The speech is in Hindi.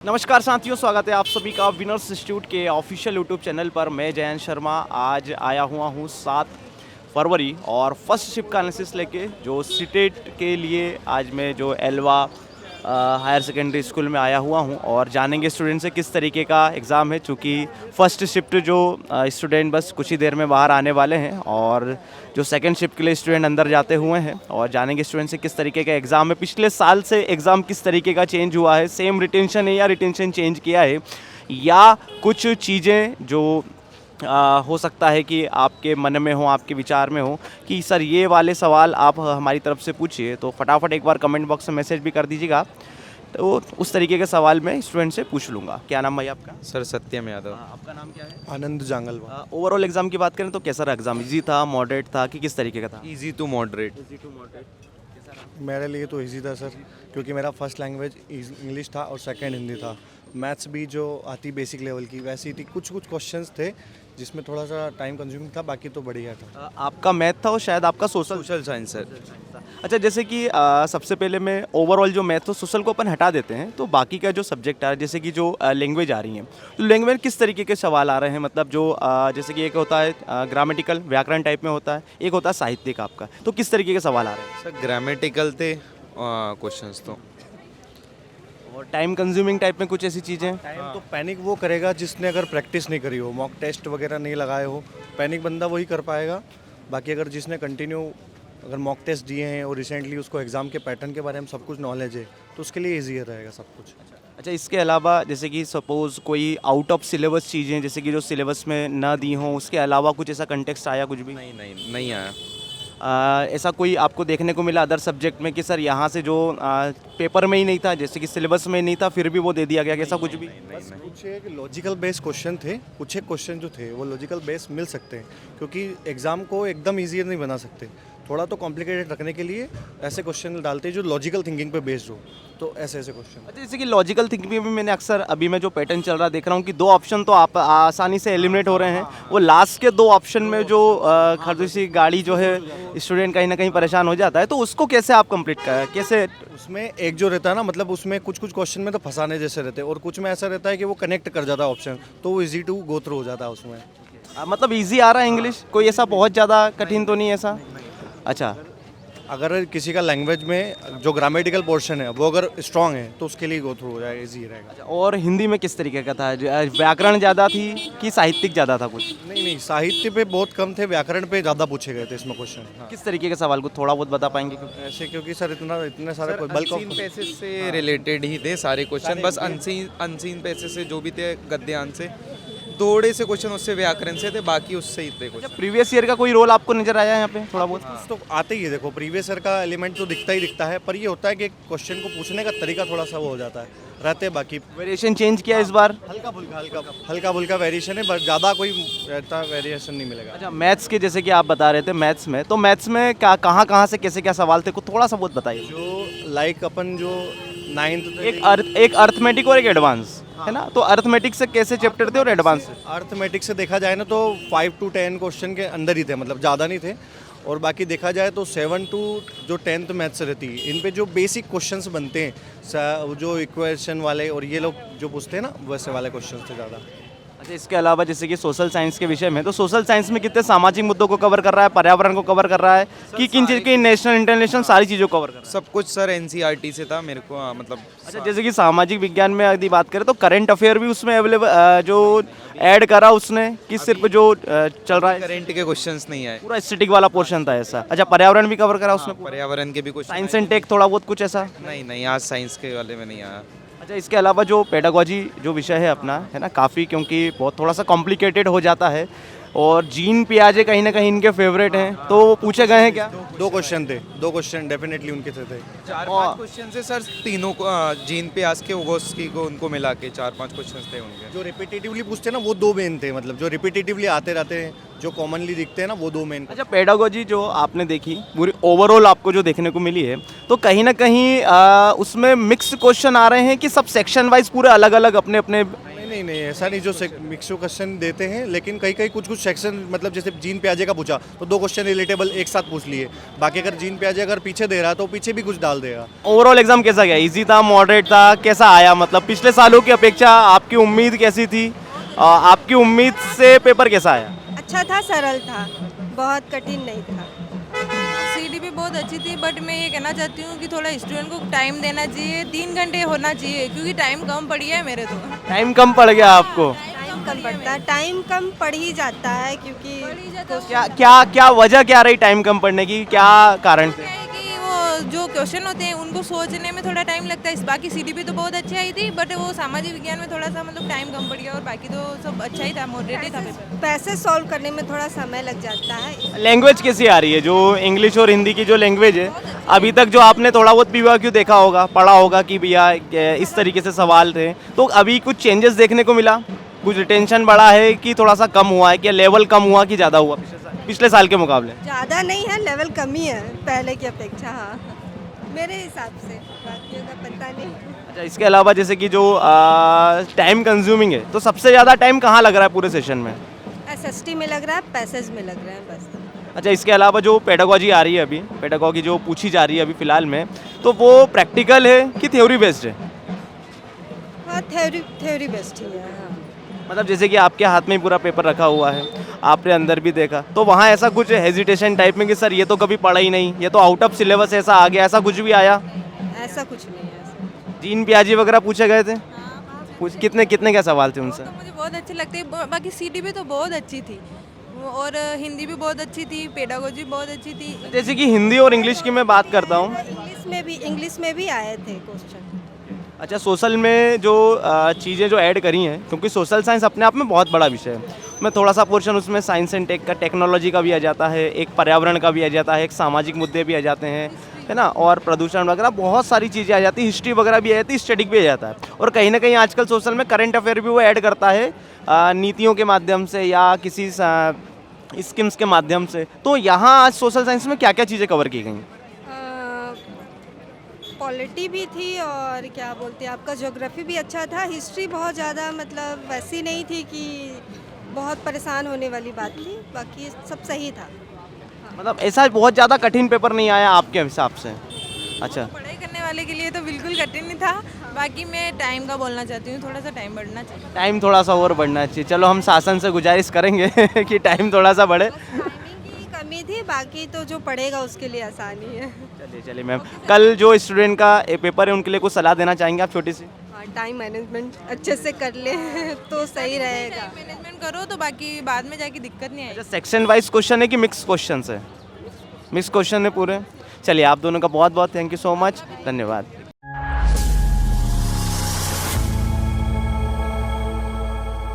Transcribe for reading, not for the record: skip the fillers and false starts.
नमस्कार साथियों, स्वागत है आप सभी का विनर्स इंस्टीट्यूट के ऑफिशियल यूट्यूब चैनल पर। मैं जयंत शर्मा आज आया हुआ हूँ 7 फरवरी और फर्स्ट शिफ्ट का एनालिसिस लेके जो सीटेट के लिए आज मैं जो एल्वा हायर सेकेंडरी स्कूल में आया हुआ हूँ और जानेंगे स्टूडेंट से किस तरीके का एग्ज़ाम है। चूँकि फर्स्ट शिफ्ट जो स्टूडेंट बस कुछ ही देर में बाहर आने वाले हैं और जो सेकंड शिफ्ट के लिए स्टूडेंट अंदर जाते हुए हैं और जानेंगे स्टूडेंट से किस तरीके का एग्ज़ाम है, पिछले साल से एग्ज़ाम किस तरीके का चेंज हुआ है, सेम रिटेंशन है या रिटेंशन चेंज किया है, या कुछ चीज़ें जो हो सकता है कि आपके मन में हो, आपके विचार में हो कि सर ये वाले सवाल आप हमारी तरफ से पूछिए, तो फटाफट एक बार कमेंट बॉक्स में मैसेज भी कर दीजिएगा। तो उस तरीके के सवाल मैं स्टूडेंट से पूछ लूँगा। क्या नाम भाई आपका? सर सत्यम यादव। आपका नाम क्या है? आनंद जांगलवा। ओवरऑल एग्ज़ाम की बात करें तो कैसा रहा एग्ज़ाम? इजी था, मॉडरेट था कि किस तरीके का था? Easy to moderate. Easy to moderate. मेरे लिए तो इजी था सर, क्योंकि मेरा फर्स्ट लैंग्वेज इंग्लिश था और सेकंड हिंदी था। मैथ्स भी जो आती बेसिक लेवल की वैसी थी। कुछ क्वेश्चंस थे जिसमें थोड़ा सा टाइम कंज्यूमिंग था, बाकी तो बढ़िया था। आपका मैथ था और शायद आपका सोशल साइंस सर। अच्छा, जैसे कि सबसे पहले मैं ओवरऑल जो मैथ तो सोशल को अपन हटा देते हैं, तो बाकी का जो सब्जेक्ट आ, जैसे कि जो लैंग्वेज आ रही है, तो लैंग्वेज किस तरीके के सवाल आ रहे हैं? मतलब जो जैसे कि एक होता है ग्रामेटिकल व्याकरण टाइप में होता है, एक होता है साहित्यिक आपका, तो किस तरीके के सवाल आ रहे हैं? सर ग्रामेटिकल थे क्वेश्चंस तो। और टाइम कंज्यूमिंग टाइप में कुछ ऐसी चीज़ें? टाइम तो पैनिक वो करेगा जिसने अगर प्रैक्टिस नहीं करी हो, मॉक टेस्ट वगैरह नहीं लगाए हो, पैनिक बंदा वही कर पाएगा। बाकी अगर जिसने कंटिन्यू अगर मॉक टेस्ट दिए हैं और रिसेंटली उसको एग्ज़ाम के पैटर्न के बारे में सब कुछ नॉलेज है, तो उसके लिए ईजी रहेगा सब कुछ। अच्छा, इसके अलावा जैसे कि सपोज़ कोई आउट ऑफ सिलेबस चीज़ें जैसे कि जो सिलेबस में ना दी हों, उसके अलावा कुछ ऐसा कंटेक्स्ट आया कुछ भी? नहीं आया। ऐसा कोई आपको देखने को मिला अदर सब्जेक्ट में कि सर यहाँ से जो पेपर में ही नहीं था, जैसे कि सिलेबस में नहीं था, फिर भी वो दे दिया गया, ऐसा कुछ भी? बस कुछ एक लॉजिकल बेस्ड क्वेश्चन थे, कुछ एक क्वेश्चन जो थे वो लॉजिकल बेस मिल सकते हैं, क्योंकि एग्ज़ाम को एकदम ईजी नहीं बना सकते। थोड़ा तो कॉम्प्लिकेटेड रखने के लिए ऐसे क्वेश्चन डालते हैं जो लॉजिकल थिंकिंग पे बेस्ड हो, तो ऐसे क्वेश्चन। अच्छा, जैसे कि लॉजिकल थिंकिंग में भी मैंने अक्सर अभी मैं जो पैटर्न चल रहा देख रहा हूँ कि 2 ऑप्शन तो आप आसानी से एलिमिनेट हो रहे हैं, वो लास्ट के 2 ऑप्शन में जो खरदूसी गाड़ी जो है स्टूडेंट कहीं ना कहीं परेशान हो जाता है, तो उसको कैसे आप कंप्लीट कर कैसे? उसमें एक जो रहता है ना, मतलब उसमें कुछ क्वेश्चन में तो फंसाने जैसे रहते हैं और कुछ में ऐसा रहता है कि वो कनेक्ट कर जाता है ऑप्शन, तो वो इजी टू गो थ्रू हो जाता है उसमें। मतलब इजी आ रहा है इंग्लिश, कोई ऐसा बहुत ज़्यादा कठिन तो नहीं ऐसा? अच्छा, अगर किसी का लैंग्वेज में जो ग्रामेटिकल पोर्शन है वो अगर स्ट्रांग है तो उसके लिए गो थ्रू हो जाएगा, इजी रहेगा। और हिंदी में किस तरीके का था? व्याकरण ज़्यादा थी कि साहित्यिक ज़्यादा था कुछ? नहीं, साहित्य पे बहुत कम थे, व्याकरण पे ज़्यादा पूछे गए थे इसमें क्वेश्चन। हाँ। किस तरीके के सवाल को थोड़ा बहुत बता पाएंगे? ऐसे क्योंकि सर इतने सारे बल्क ऑफ पैसेज से रिलेटेड ही थे सारे क्वेश्चन, बस अनसीन पैसेज से जो भी थे गद्यांश से थोड़े से क्वेश्चन उससे व्याकरण से थे, बाकी उससे ही थे क्वेश्चन। प्रीवियस ईयर का कोई रोल आपको नजर आया यहाँ पे थोड़ा बहुत? तो आते ही है, देखो प्रीवियस ईयर का एलिमेंट तो दिखता ही दिखता है, पर ये होता है कि क्वेश्चन को पूछने का तरीका थोड़ा सा वो हो जाता है, रहते हैं बाकी वेरिएशन चेंज किया इस बार? हल्का फुल्का वेरिएशन है, बट ज़्यादा कोई रहता वेरिएशन नहीं मिलेगा। अच्छा, मैथ्स के जैसे कि आप बता रहे थे मैथ्स में, तो मैथ्स में क्या कहाँ से कैसे क्या सवाल थे, कुछ थोड़ा सा बहुत बताइए। जो लाइक अपन जो 9th एक अर्थमेटिक और एक एडवांस है ना, तो अर्थमेटिक से कैसे चैप्टर थे और एडवांस से? अर्थमेटिक्स से देखा जाए ना तो 5 to 10 क्वेश्चन के अंदर ही थे, मतलब ज़्यादा नहीं थे। और बाकी देखा जाए तो 7 to जो 10th मैथ्स रहती है, इन पे जो बेसिक क्वेश्चंस बनते हैं, जो इक्वेशन वाले और ये लोग जो पूछते हैं ना, वैसे वाले क्वेश्चंस थे ज़्यादा। अच्छा, इसके अलावा जैसे कि सोशल साइंस के विषय में, तो सोशल साइंस में कितने सामाजिक मुद्दों को कवर कर रहा है, पर्यावरण को कवर कर रहा है कि किन चीज़ की नेशनल इंटरनेशनल सारी चीज़ों को कवर कर रहा है? सब कुछ सर एनसीईआरटी से था मेरे को, मतलब। अच्छा, जैसे कि सामाजिक विज्ञान में यदि बात करें तो करंट अफेयर भी उसमें अवेलेबल जो ऐड करा उसने कि सिर्फ जो चल रहा है करंट के क्वेश्चंस नहीं आए, पूरा स्टैटिक वाला पोर्शन था ऐसा? अच्छा, पर्यावरण भी कवर करा उसने? पर्यावरण के भी क्वेश्चन। साइंस एंड टेक थोड़ा बहुत कुछ ऐसा? नहीं आज साइंस के वाले में नहीं आया। अच्छा, इसके अलावा जो पेडागोजी जो विषय है अपना है ना, काफ़ी क्योंकि बहुत थोड़ा सा कॉम्प्लिकेटेड हो जाता है और जीन पियाजे कहीं ना कहीं इनके फेवरेट हैं, तो वो पूछे गए हैं क्या? 2 क्वेश्चन थे, 2 क्वेश्चन डेफिनेटली उनके थे। 4-5 क्वेश्चन से सर, तीनों को जीन पे आज के ओगोस्की को उनको मिला के 4-5 क्वेश्चन थे उनके। जो रिपीटेटिवली पूछते हैं ना वो 2 मेन थे, मतलब जो रिपीटेटिवली आते रहते हैं, जो कॉमनली दिखते हैं ना, वो 2 मेन। अच्छा, पेडागोजी जो आपने देखी पूरी ओवरऑल आपको जो देखने को मिली है, तो कहीं ना कहीं उसमें मिक्स क्वेश्चन आ रहे हैं कि सब सेक्शन वाइज पूरे अलग अलग अपने अपने? नहीं, नहीं नहीं ऐसा नहीं, जो मिक्स क्वेश्चन देते हैं, लेकिन कई कई कुछ कुछ सेक्शन, मतलब जैसे जीन प्याजे का पूछा तो 2 क्वेश्चन रिलेटेबल एक साथ पूछ लिए, बाकी अगर जीन प्याजे अगर पीछे दे रहा है तो पीछे भी कुछ डाल देगा। ओवरऑल एग्जाम कैसा गया? इजी था, मॉडरेट था, कैसा आया? मतलब पिछले सालों की अपेक्षा आपकी उम्मीद कैसी थी? आपकी उम्मीद से पेपर कैसा आया? अच्छा था, सरल था, बहुत कठिन नहीं था। सीडीपी बहुत अच्छी थी, बट मैं ये कहना चाहती हूँ कि थोड़ा स्टूडेंट को टाइम देना चाहिए, 3 घंटे होना चाहिए, क्योंकि टाइम कम पड़ी है मेरे तो। टाइम कम पड़ गया आपको? टाइम कम पड़ता है, टाइम कम पड़ ही जाता है, क्योंकि क्या क्या क्या वजह क्या रही टाइम कम पड़ने की? क्या कारण थे? क्या है कि वो जो क्वेश्चन होते हैं उनको सोचने में थोड़ा टाइम लगता है। इस बाकी सीडीपी तो बहुत अच्छी आई थी, बट वो सामाजिक विज्ञान में थोड़ा सा मतलब टाइम कम पड़ गया, और बाकी तो सब अच्छा ही था, मॉडरेट ही था पेपर। पैसे सॉल्व करने में थोड़ा समय लग जाता है। लैंग्वेज कैसी आ रही है? जो इंग्लिश और हिंदी की जो लैंग्वेज है, अभी तक जो आपने थोड़ा बहुत PYQ देखा होगा, पढ़ा होगा कि भैया इस तरीके से सवाल थे, तो अभी कुछ चेंजेस देखने को मिला? कुछ रिटेंशन बढ़ा है कि थोड़ा सा कम हुआ है, कि लेवल कम हुआ कि ज़्यादा हुआ पिछले साल के मुकाबले? ज़्यादा नहीं है, लेवल कम ही है पहले की अपेक्षा, हाँ मेरे हिसाब से, बाकियों का पता नहीं। अच्छा, इसके अलावा जैसे कि जो टाइम कंज्यूमिंग है, तो सबसे ज़्यादा टाइम कहाँ लग रहा है पूरे सेशन में? SST में लग रहा है, पैसेज में लग रहा है बस। अच्छा, इसके अलावा जो पेडागॉजी आ रही है, अभी पेडागॉजी जो पूछी जा रही है अभी फ़िलहाल में, तो वो प्रैक्टिकल है कि थ्योरी बेस्ड है? हाँ, थ्योरी बेस्ड ही है, हाँ। मतलब जैसे कि आपके हाथ में ही पूरा पेपर रखा हुआ है, आपने अंदर भी देखा, तो वहाँ ऐसा कुछ हेजिटेशन टाइप में कि सर ये तो कभी पढ़ा ही नहीं, ये तो आउट ऑफ सिलेबस ऐसा आ गया, ऐसा कुछ भी आया? ऐसा कुछ नहीं है ऐसा। जीन प्याजी वगैरह पूछे गए थे? कुछ कितने कितने क्या सवाल थे उनसे? तो मुझे बहुत अच्छे लगते हैं, बाकी सीडीपी तो बहुत अच्छी थी, और हिंदी भी बहुत अच्छी थी, पेडागोजी बहुत अच्छी थी। जैसे कि हिंदी और इंग्लिश की मैं बात करता हूँ। इंग्लिश में भी आए थे क्वेश्चन। अच्छा, सोशल में जो चीज़ें जो ऐड करी हैं, क्योंकि सोशल साइंस अपने आप में बहुत बड़ा विषय है, मैं थोड़ा सा पोर्शन उसमें साइंस एंड टेक का, टेक्नोलॉजी का भी आ जाता है, एक पर्यावरण का भी आ जाता है, एक सामाजिक मुद्दे भी आ जाते हैं, है ना, और प्रदूषण वगैरह बहुत सारी चीज़ें आ जाती है, हिस्ट्री वगैरह भी आ जाती है, स्टैटिक भी आ जाता है, और कहीं ना कहीं आजकल सोशल में करंट अफेयर भी वो ऐड करता है नीतियों के माध्यम से या किसी स्कीम्स के माध्यम से। तो यहाँ आज सोशल साइंस में क्या क्या चीज़ें कवर की गई? पॉलिटी भी थी, और क्या बोलते हैं आपका ज्योग्राफी भी अच्छा था, हिस्ट्री बहुत ज़्यादा मतलब वैसी नहीं थी कि बहुत परेशान होने वाली बात थी, बाकी सब सही था। मतलब ऐसा बहुत ज़्यादा कठिन पेपर नहीं आया आपके हिसाब से? अच्छा, पढ़ाई करने वाले के लिए तो बिल्कुल कठिन नहीं था, बाकी मैं टाइम का बोलना चाहती हूँ, थोड़ा सा टाइम बढ़ना चाहिए। टाइम थोड़ा सा और बढ़ना चाहिए। चलो हम शासन से गुजारिश करेंगे कि टाइम थोड़ा सा बढ़े। टाइमिंग की कमी थी, बाकी तो जो पढ़ेगा उसके लिए आसानी है। चलिए चलिए मैम, कल जो स्टूडेंट का पेपर है उनके लिए कुछ सलाह देना चाहेंगे आप, छोटी सी? हाँ, टाइम मैनेजमेंट अच्छे से कर ले तो सही रहेगा। टाइम मैनेजमेंट करो तो बाकी बाद में जाके दिक्कत नहीं आएगी। अच्छा, सेक्शन वाइज क्वेश्चन है कि मिक्स क्वेश्चन है? मिक्स क्वेश्चन है पूरे। चलिए, आप दोनों का बहुत बहुत थैंक यू सो मच, धन्यवाद।